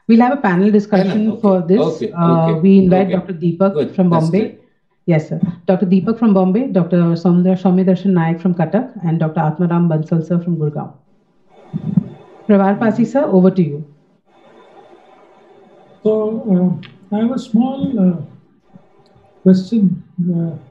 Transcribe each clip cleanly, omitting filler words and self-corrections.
We'll have a panel Panel. discussion for Okay. this. Okay. Okay. We invite Okay. Dr. Deepak Good. from That's Bombay. great. Yes, sir. Dr. Deepak from Bombay, Dr. Soumya Darshan Naik from Cuttack, and Dr. Atmaram Bansal sir from Gurgaon. Pravar Pasi sir, over to you. So I have a small question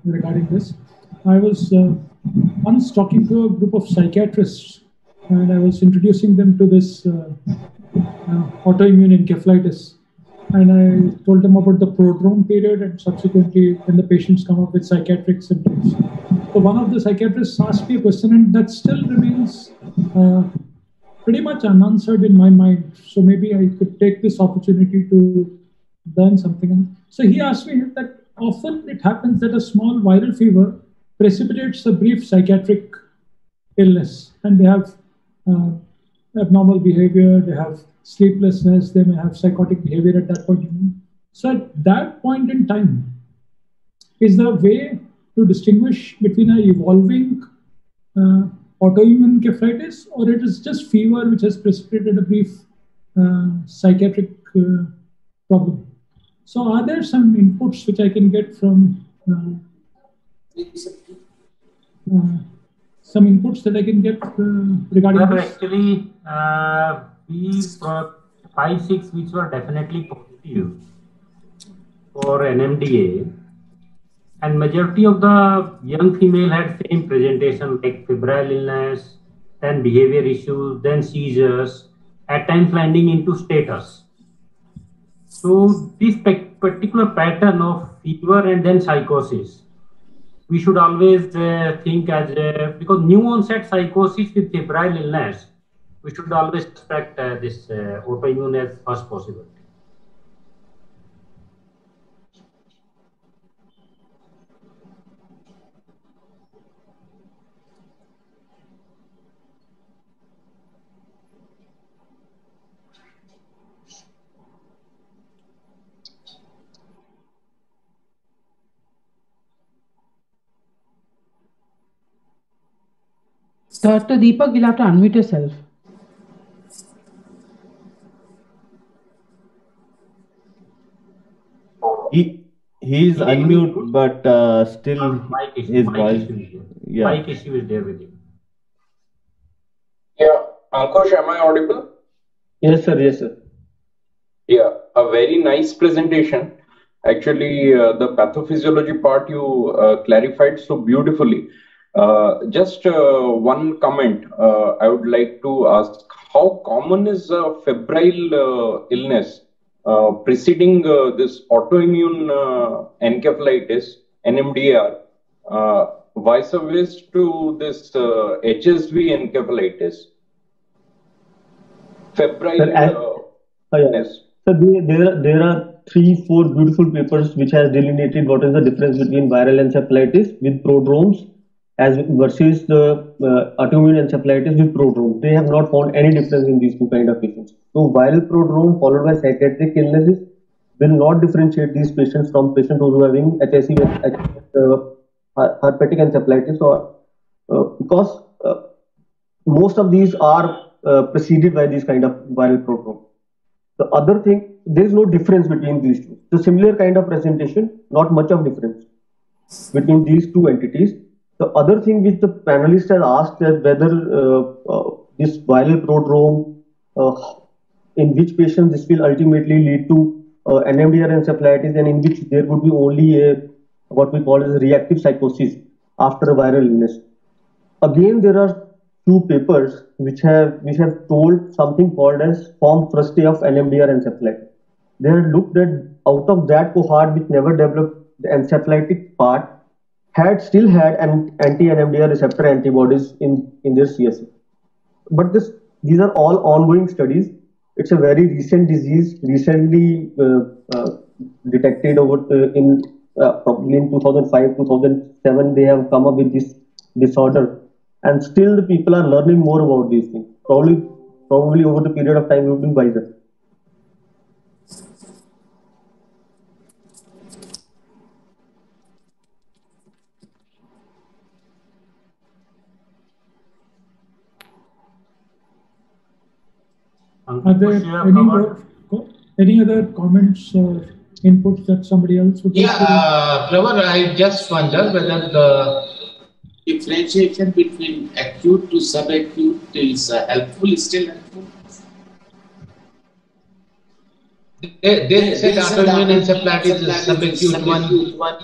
regarding this. I was once talking to a group of psychiatrists, and I was introducing them to this autoimmune encephalitis. And I told them about the prodrome period and subsequently when the patients come up with psychiatric symptoms. So one of the psychiatrists asked me a question, and that still remains pretty much unanswered in my mind. So maybe I could take this opportunity to learn something. So he asked me that often it happens that a small viral fever precipitates a brief psychiatric illness, and they have uh, abnormal behavior, they have sleeplessness, they may have psychotic behavior at that point in time. So at that point in time, is there a way to distinguish between an evolving uh, autoimmune encephalitis, or it is just fever which has precipitated a brief psychiatric problem? So are there some inputs which I can get from uh, some inputs that I can get regarding Well, this? actually, we brought 5, 6 which were definitely positive for NMDA, and majority of the young female had same presentation like febrile illness, then behavior issues, then seizures, at times landing into status. So this particular pattern of fever and then psychosis, we should always think as because new onset psychosis with febrile illness, we should always suspect this autoimmune as first possibility. Dr. Deepak, you'll have to unmute yourself. He is unmute, but still his Mic voice. issue is there. Yeah. Mic issue is there with him. Yeah, Ankush, am I audible? Yes, sir. Yes, sir. Yeah, a very nice presentation. Actually, the pathophysiology part you clarified so beautifully. Just one comment I would like to ask. How common is febrile illness preceding this autoimmune encephalitis, NMDR, vice versa to this HSV encephalitis? Febrile illness. So there are 3, 4 beautiful papers which has delineated what is the difference between viral encephalitis with prodromes as versus the autoimmune encephalitis with prodrome. They have not found any difference in these two kind of patients. So viral prodrome followed by psychiatric illnesses will not differentiate these patients from patients who are having HSE with herpetic encephalitis, or because most of these are preceded by these kind of viral prodrome. The other thing, there is no difference between these two. The similar kind of presentation, not much of difference between these two entities. The other thing which the panelists had asked is whether this viral prodrome, in which patients this will ultimately lead to NMDR encephalitis, and in which there would be only a what we call as reactive psychosis after a viral illness. Again, there are two papers which have told something called as form first of NMDR encephalitis. They have looked at out of that cohort which never developed the encephalitic part had still had an anti-NMDR receptor antibodies in their CSF. But these are all ongoing studies. It's a very recent disease, recently detected over in probably in 2005, 2007. They have come up with this disorder, and still the people are learning more about these things. Probably over the period of time we've been wiser. Are there any more Any other comments or inputs that somebody else would like Yeah, Pravar, I just wonder whether the differentiation between acute to subacute is helpful, still helpful. They said autoimmune encephalitis is subacute, one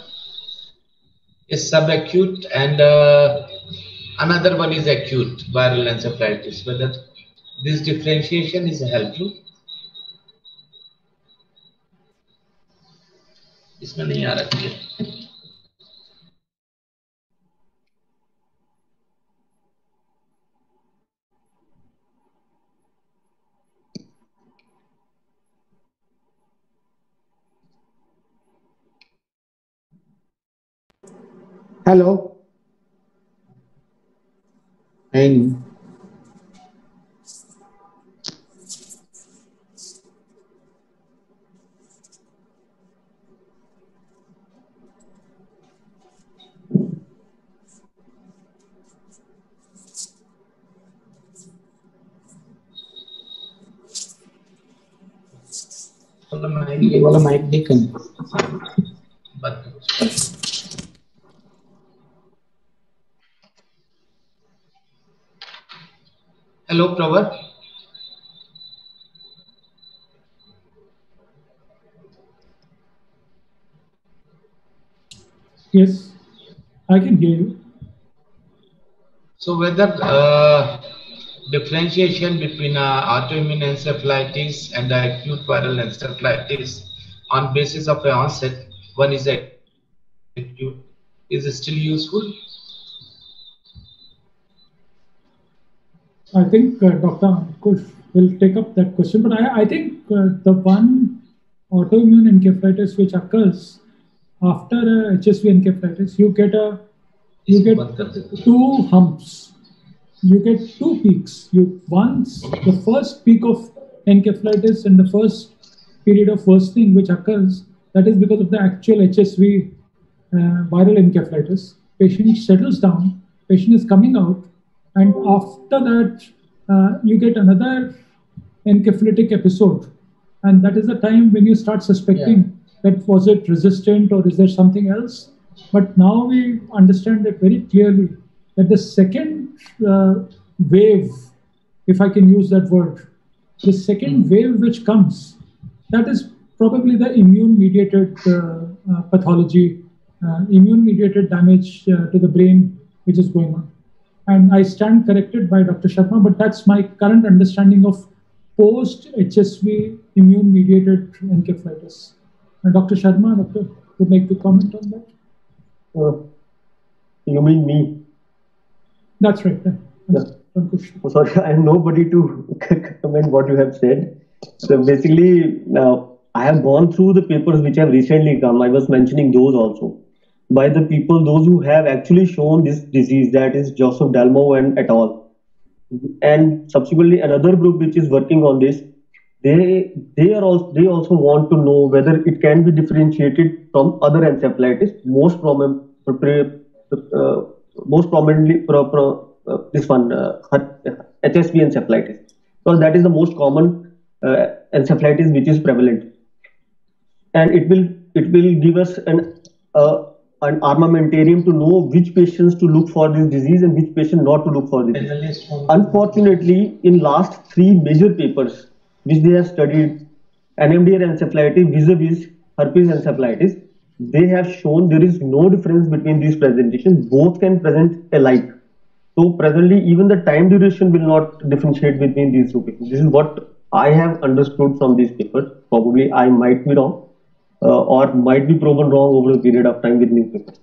is subacute, and another one is acute viral encephalitis. Whether this differentiation is helpful? इसमें नहीं आ रहा है. Hello. Hey. वाला mic देखें. Hello, Pravar. Yes, I can hear you. So whether differentiation between autoimmune encephalitis and acute viral encephalitis on basis of the onset, one is acute, is still useful? I think Dr. Ankush will take up that question, but I think the one autoimmune encephalitis which occurs after HSV encephalitis, you get two humps. You get two peaks. Once the first peak of encephalitis and the first period of worsening which occurs, that is because of the actual HSV viral encephalitis. Patient settles down, patient is coming out, and after that you get another encephalitic episode, and that is the time when you start suspecting that was it resistant or is there something else. But now we understand it very clearly that the second wave, if I can use that word, the second wave which comes, that is probably the immune-mediated pathology, immune-mediated damage to the brain which is going on. And I stand corrected by Dr. Sharma, but that's my current understanding of post-HSV immune-mediated encephalitis. Dr. Sharma, would like to comment on that? You mean me? That's right. Sorry, I'm nobody to comment what you have said. So basically, I have gone through the papers which have recently come. I was mentioning those also by the people, those who have actually shown this disease, that is Joseph Dalmau and et al. And subsequently another group which is working on this. They also want to know whether it can be differentiated from other encephalitis, most prominently this one HSV encephalitis, because that is the most common encephalitis which is prevalent, and it will give us an armamentarium to know which patients to look for this disease and which patient not to look for this. Unfortunately, in last 3 major papers which they have studied NMDA encephalitis vis-a-vis herpes encephalitis, they have shown there is no difference between these presentations. Both can present alike. So presently, even the time duration will not differentiate between these two patients. This is what I have understood from these papers. Probably I might be wrong or might be proven wrong over a period of time with new papers.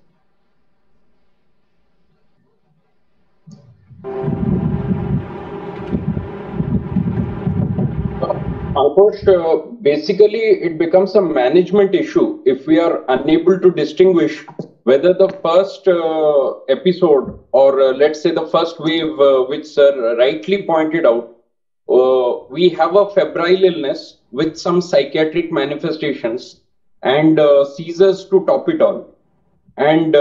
Ankush, basically it becomes a management issue if we are unable to distinguish whether the first episode or let's say the first wave which sir rightly pointed out, we have a febrile illness with some psychiatric manifestations and seizures to top it all. And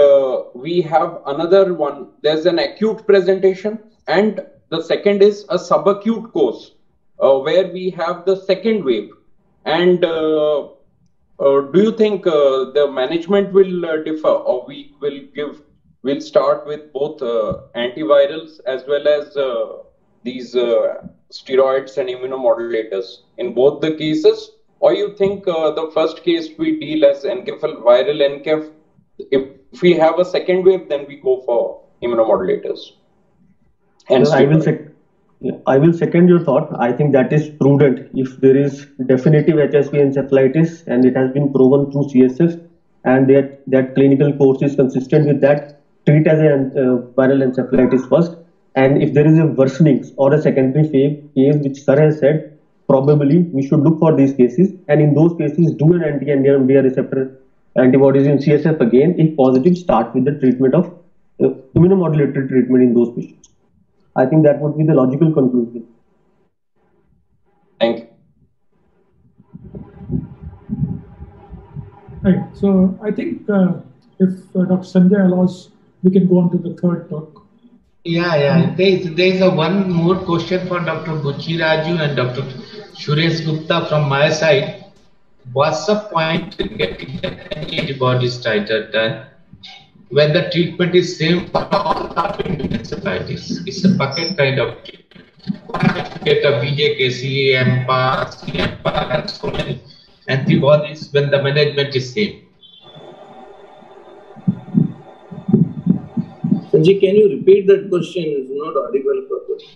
we have another one, there's an acute presentation, and the second is a subacute course. Where we have the second wave, And do you think the management will differ, or we'll start with both antivirals as well as these steroids and immunomodulators in both the cases? Or you think the first case we deal as NKF viral NKF, if we have a second wave, then we go for immunomodulators? And I will second your thought. I think that is prudent. If there is definitive HSV encephalitis and it has been proven through CSF and that clinical course is consistent with that, treat as a viral encephalitis first. And if there is a worsening or a secondary phase, which sir has said, probably we should look for these cases. And in those cases, do an anti-NMDA receptor antibodies in CSF again. If positive, start with the treatment of immunomodulated treatment in those patients. I think that would be the logical conclusion. Thank you. Right. So I think if Dr. Sanjay allows, we can go on to the third talk. Yeah. There is a one more question for Dr. Buchiraju and Dr. Suresh Gupta from my side. What's the point in getting any antibodies titer done when the treatment is same for all autoimmune encephalitis? It's a bucket kind of treatment. Why have to get a VJKC, MPA, CMPA, and so many antibodies when the management is same? Sanjay, can you repeat that question? It's not audible properly.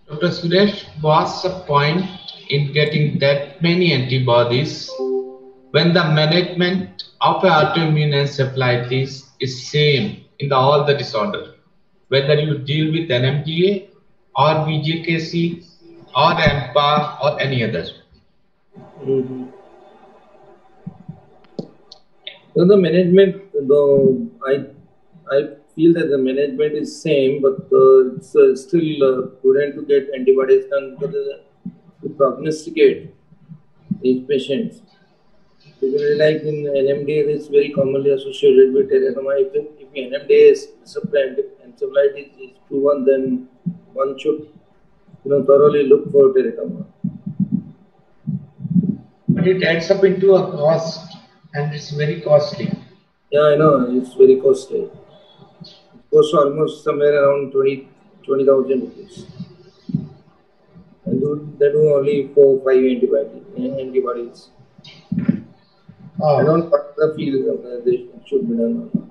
Dr. Suresh, what's the point in getting that many antibodies when the management of autoimmune encephalitis is same in all the disorder, whether you deal with NMDA or VJKC or MPA or any other? So the management, though, I feel that the management is same, but it's still prudent to get antibodies done to prognosticate these patients. Because like in NMDA, it's very commonly associated with teratoma. If NMDA is encephalitis is proven, then one should thoroughly look for teratoma. But it adds up into a cost, and it's very costly. Yeah, I know, it's very costly. It costs almost somewhere around 20,000 rupees. And they do only 4-5 antibodies. I don't know what the field they should be done or not.